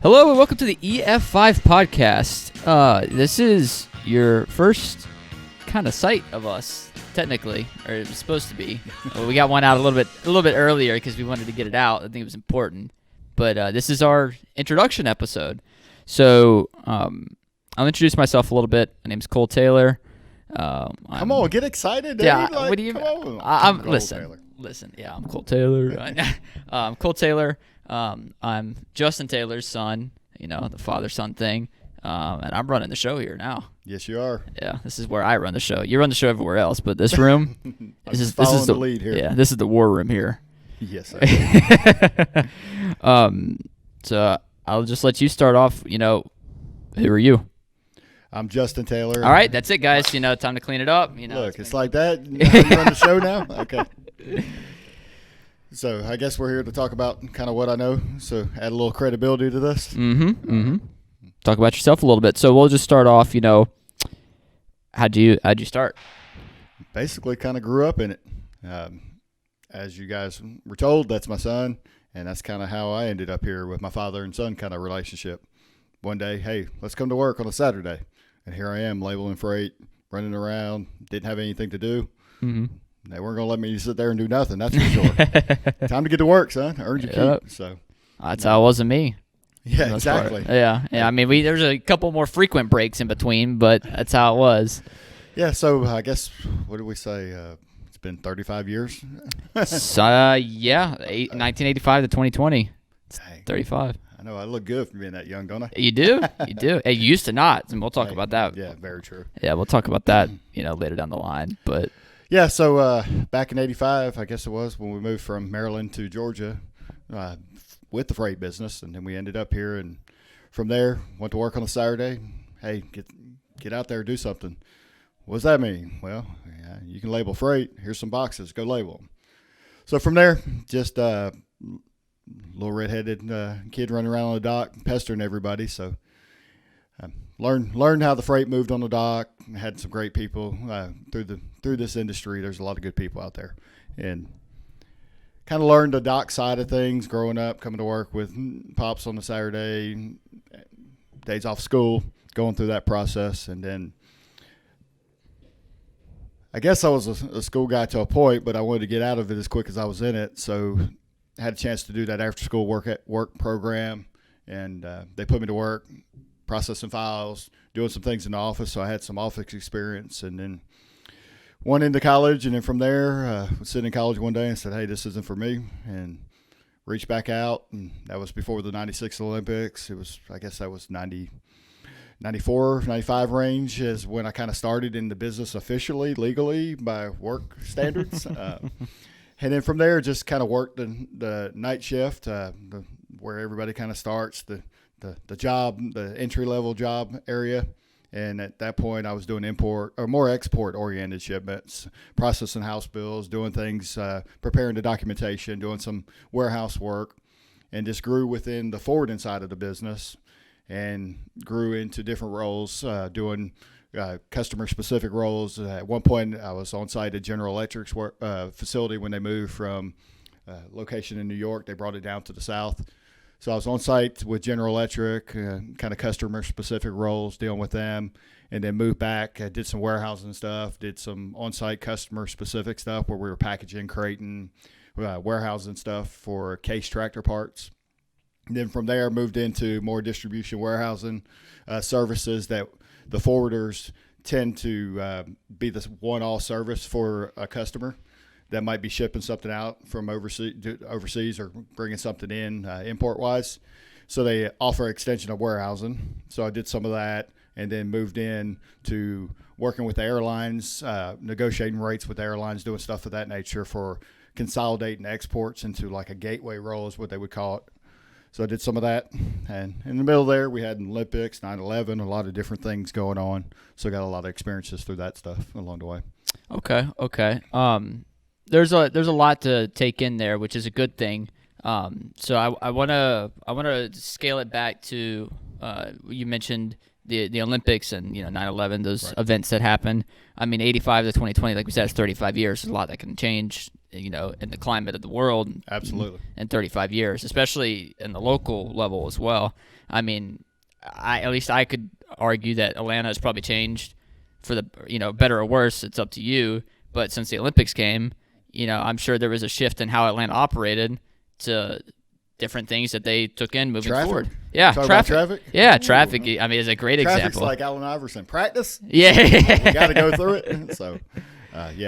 Hello and welcome to the EF5 podcast. This is your first kind of sight of us, technically, or it was supposed to be. We got one out a little bit earlier because we wanted to get it out. I think it was important. But this is our introduction episode. So I'll introduce myself a little bit. My name's Cole Taylor. Come on, get excited, dude. Yeah, like, what do you? Come on. I'm listen. Yeah, I'm Cole Taylor. I'm Cole Taylor. I'm Justin Taylor's son. You know, the father-son thing. And I'm running the show here now. Yes, you are. Yeah, this is where I run the show. You run the show everywhere else, but this room, this is the lead here. Yeah, this is the war room here. Yes. So I'll just let you start off. You know, who are you? I'm Justin Taylor. All right, that's it, guys. You know, time to clean it up. You know, look, it's like that. You run the show now. Okay. So I guess we're here to talk about kind of what I know. So add a little credibility to this. Talk about yourself a little bit. So we'll just start off. You know, how'd you start? Basically, kind of grew up in it. As you guys were told, that's my son, and that's kind of how I ended up here with my father and son kind of relationship. One day, hey, let's come to work on a Saturday. And here I am labeling freight, running around, didn't have anything to do. Mm-hmm. They weren't going to let me sit there and do nothing, that's for sure. Time to get to work, son. Earned your keep. So that's how it was with me. Yeah, exactly. Yeah. I mean, there's a couple more frequent breaks in between, but that's how it was. Yeah, so I guess, what did we say? It's been 35 years? 1985 to 2020. It's 35. I know I look good for being that young, don't I? You do. You do. Hey, you used to not, and we'll talk about that. Yeah, very true. Yeah, we'll talk about that, later down the line. But yeah, so back in 85, I guess it was, when we moved from Maryland to Georgia with the freight business, and then we ended up here, and from there, went to work on a Saturday. Hey, get out there, do something. What does that mean? Well, yeah, you can label freight. Here's some boxes. Go label them. So from there, just little redheaded kid running around on the dock, pestering everybody. So learned how the freight moved on the dock. Had some great people through this industry. There's a lot of good people out there, and kind of learned the dock side of things growing up, coming to work with pops on a Saturday, days off school, going through that process. And then I guess I was a school guy to a point, but I wanted to get out of it as quick as I was in it. So I had a chance to do that after school work program, and they put me to work processing files, doing some things in the office. So I had some office experience, and then went into college, and then from there, was sitting in college one day and said, hey, this isn't for me, and reached back out. And that was before the 96 Olympics. It was, I guess that was 94, 95 range is when I kind of started in the business officially, legally, by work standards. And then from there, just kind of worked the night shift, where everybody kind of starts, the job, the entry-level job area. And at that point, I was doing import or more export-oriented shipments, processing house bills, doing things, preparing the documentation, doing some warehouse work, and just grew within the forwarding side of the business and grew into different roles, doing customer-specific roles. At one point, I was on site at General Electric's facility when they moved from location in New York. They brought it down to the south. So I was on site with General Electric, kind of customer-specific roles, dealing with them, and then moved back. I did some warehousing stuff, did some on-site customer-specific stuff where we were packaging, crating, warehousing stuff for Case tractor parts. And then from there, moved into more distribution warehousing services that the forwarders tend to be this one-all service for a customer that might be shipping something out from overseas or bringing something in import-wise. So they offer extension of warehousing. So I did some of that, and then moved in to working with the airlines, negotiating rates with the airlines, doing stuff of that nature for consolidating exports into like a gateway role is what they would call it. So I did some of that. And in the middle there, we had Olympics, 9/11, a lot of different things going on. So I got a lot of experiences through that stuff along the way. Okay. There's a lot to take in there, which is a good thing. So I wanna scale it back to you mentioned the Olympics and 9/11, those events that happened. I mean, 85 to 2020, like we said, it's 35 years. There's a lot that can change in the climate of the world. Absolutely. In 35 years, especially in the local level as well. I mean, at least I could argue that Atlanta has probably changed for the, better or worse. It's up to you. But since the Olympics came, I'm sure there was a shift in how Atlanta operated to different things that they took in moving forward. Yeah, traffic. Yeah, traffic. I mean, is a great Traffic's example. like Allen Iverson. Practice. Yeah, we got to go through it. So,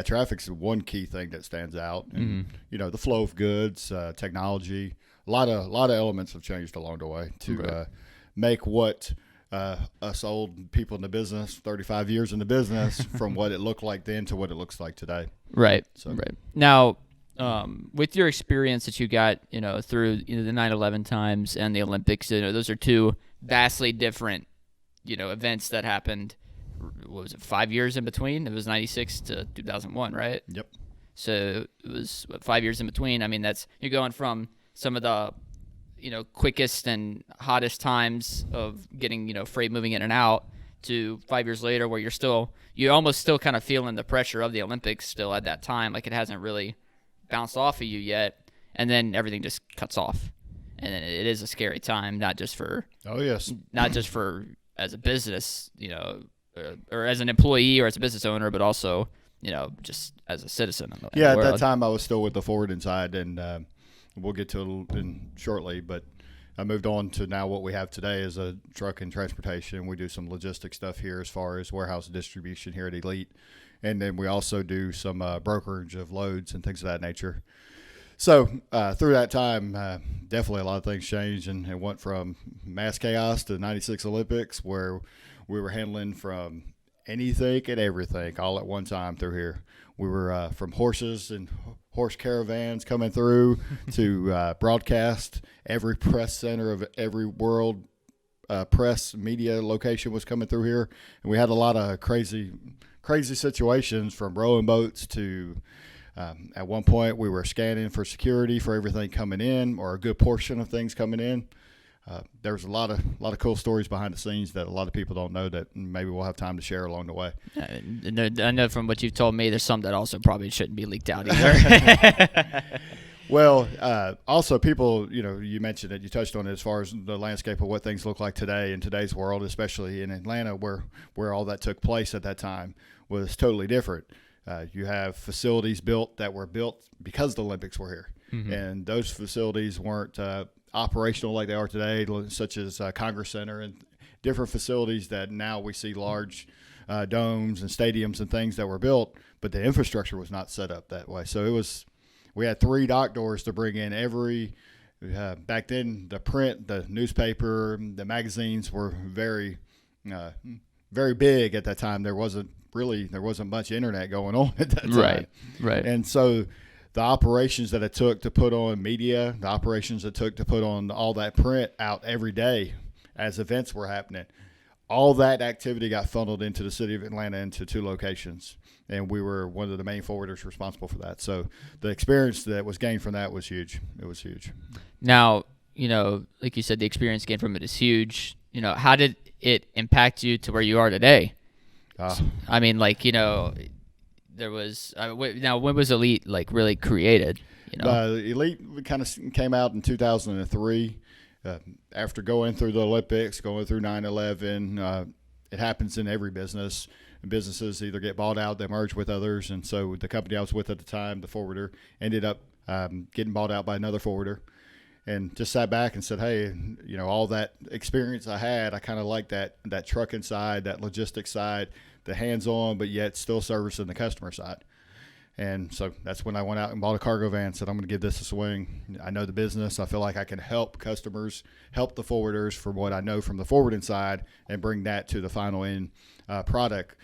traffic's one key thing that stands out. And, the flow of goods, technology, a lot of elements have changed along the way to make what us old people in the business, 35 years in the business, from what it looked like then to what it looks like today. Right. So. Right. Now, with your experience that you got, through the 9/11 times and the Olympics, those are two vastly different, events that happened. What was it, 5 years in between? It was 96 to 2001, right? Yep. So it was 5 years in between. I mean, you're going from some of the, quickest and hottest times of getting, freight moving in and out to 5 years later where you're almost still kind of feeling the pressure of the Olympics still at that time. Like it hasn't really bounced off of you yet. And then everything just cuts off. And it is a scary time, not just for as a business, or as an employee or as a business owner, but also, just as a citizen. At that time I was still with the forwarding side, and we'll get to it shortly, but I moved on to now what we have today is a truck and transportation. We do some logistic stuff here as far as warehouse distribution here at Elite, and then we also do some brokerage of loads and things of that nature. So through that time, definitely a lot of things changed, and it went from mass chaos to 96 Olympics, where we were handling from anything and everything all at one time through here. We were from horses and horse caravans coming through to broadcast. Every press center of every world press media location was coming through here, and we had a lot of crazy situations, from rowing boats to at one point we were scanning for security for everything coming in, or a good portion of things coming in. There's a lot of cool stories behind the scenes that a lot of people don't know that maybe we'll have time to share along the way. I know from what you've told me, there's some that also probably shouldn't be leaked out either. Well, also people, you mentioned it, you touched on it as far as the landscape of what things look like today in today's world, especially in Atlanta where all that took place at that time was totally different. You have facilities that were built because the Olympics were here. Mm-hmm. And those facilities weren't operational like they are today, such as Congress Center and different facilities that now we see large domes and stadiums and things that were built, but the infrastructure was not set up that way. So we had 3 dock doors to bring in every back then. The print, the newspaper, the magazines were very very big at that time. There wasn't much internet going on at that time. Right. And so the operations that it took to put on media, the operations it took to put on all that print out every day as events were happening, all that activity got funneled into the city of Atlanta into 2 locations. And we were one of the main forwarders responsible for that. So the experience that was gained from that was huge. It was huge. Now, like you said, the experience gained from it is huge. How did it impact you to where you are today? I mean, there was now, when was Elite really created? Elite kind of came out in 2003 after going through the Olympics, going through 9/11. It happens in every business. Businesses either get bought out, they merge with others, and so the company I was with at the time, the forwarder, ended up getting bought out by another forwarder. And just sat back and said, hey, all that experience I had, I kind of like that trucking side, that logistics side, the hands-on, but yet still servicing the customer side. And so that's when I went out and bought a cargo van and said, I'm going to give this a swing. I know the business. I feel like I can help customers, help the forwarders from what I know from the forwarding side, and bring that to the final end product.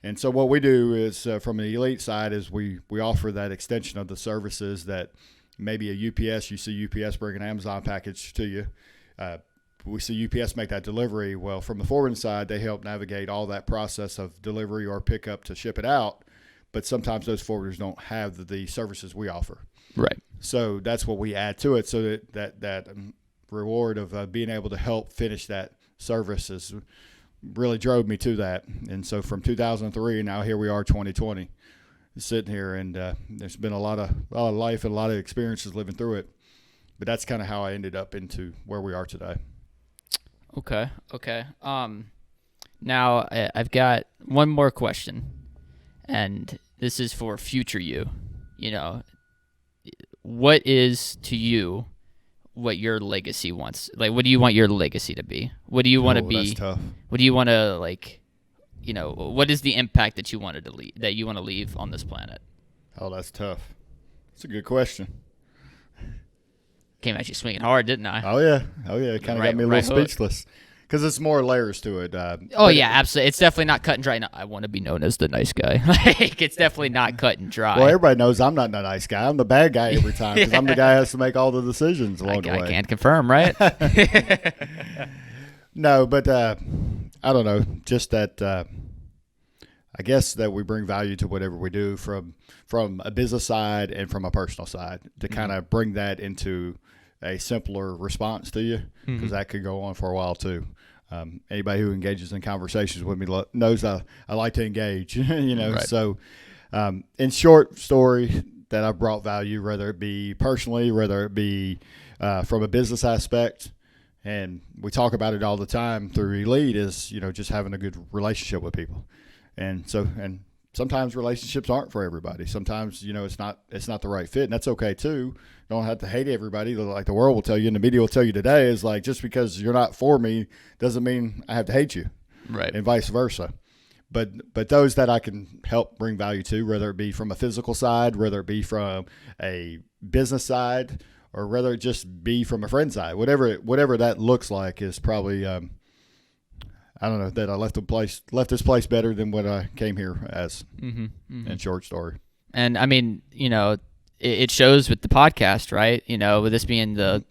And so what we do is from the Elite side is we offer that extension of the services that maybe a UPS, you see UPS bring an Amazon package to you. We see UPS make that delivery. Well, from the forwarding side, they help navigate all that process of delivery or pickup to ship it out. But sometimes those forwarders don't have the services we offer. Right. So that's what we add to it. So that reward of being able to help finish that service is really drove me to that. And so from 2003, now here we are, 2020. sitting here, and there's been a lot of life and a lot of experiences living through it. But that's kind of how I ended up into where we are today. Okay. Now I've got one more question, and this is for future you. You know, what is to you what your legacy wants? Like, what do you want your legacy to be? What do you want to be? That's tough. What do you want to like? You know, what is the impact that you wanted to leave, that you want to leave on this planet? Oh, that's tough. That's a good question. Came at you swinging hard, didn't I? Oh yeah. It kind of got me a little speechless because it's more layers to it. Oh yeah, absolutely. It's definitely not cut and dry. No, I want to be known as the nice guy. Like, it's definitely not cut and dry. Well, everybody knows I'm not the nice guy. I'm the bad guy every time because I'm the guy who has to make all the decisions along the way. I can't confirm, right? No, but I don't know. Just that I guess that we bring value to whatever we do from a business side and from a personal side to kind of bring that into a simpler response to you, because that could go on for a while too. Anybody who engages in conversations with me knows I like to engage, Right. So in short story that I've brought value, whether it be personally, whether it be from a business aspect, and we talk about it all the time through Elite, is, just having a good relationship with people. And sometimes relationships aren't for everybody. Sometimes, it's not the right fit, and that's okay too. You don't have to hate everybody. Like the world will tell you and the media will tell you today, is like, just because you're not for me doesn't mean I have to hate you. Right. And vice versa. But those that I can help bring value to, whether it be from a physical side, whether it be from a business side, or whether it just be from a friend side, whatever that looks like, is probably I don't know, that I left this place better than what I came here as. In short story. And I mean, it shows with the podcast, right? With this being the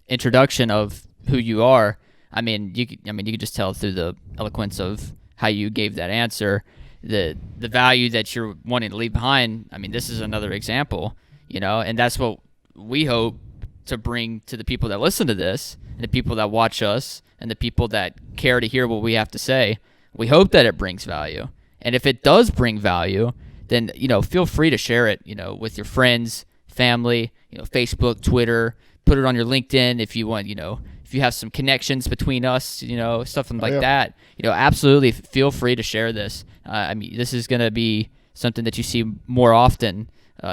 introduction of who you are. I mean, you could just tell through the eloquence of how you gave that answer, the value that you're wanting to leave behind. I mean, this is another example, and that's what we hope to bring to the people that listen to this, and the people that watch us, and the people that care to hear what we have to say. We hope that it brings value. And if it does bring value, then, feel free to share it, with your friends, family, Facebook, Twitter, put it on your LinkedIn if you want, if you have some connections between us, stuff like that, absolutely feel free to share this. I mean, this is going to be something that you see more often,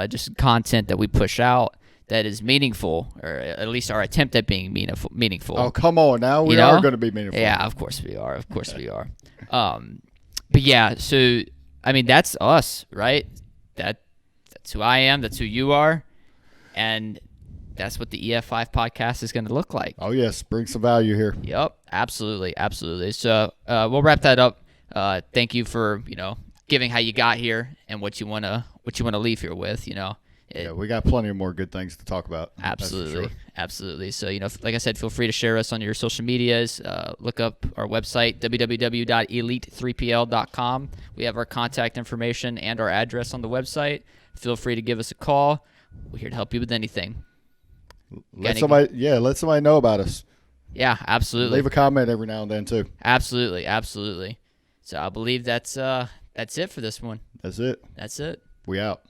just content that we push out that is meaningful, or at least our attempt at being meaningful. Oh, come on now. We are going to be meaningful. Yeah, of course we are. But yeah, so, I mean, that's us, right? That's who I am. That's who you are. And that's what the EF5 podcast is going to look like. Oh, yes. Bring some value here. Yep. Absolutely. So we'll wrap that up. Thank you for, giving how you got here and what you want to leave here with, Yeah, we got plenty of more good things to talk about. Absolutely. Absolutely. So, like I said, feel free to share us on your social medias. Look up our website, www.elite3pl.com. We have our contact information and our address on the website. Feel free to give us a call. We're here to help you with anything. Let somebody know about us. Yeah, absolutely. Leave a comment every now and then too. Absolutely. So I believe that's it for this one. That's it. That's it. We out.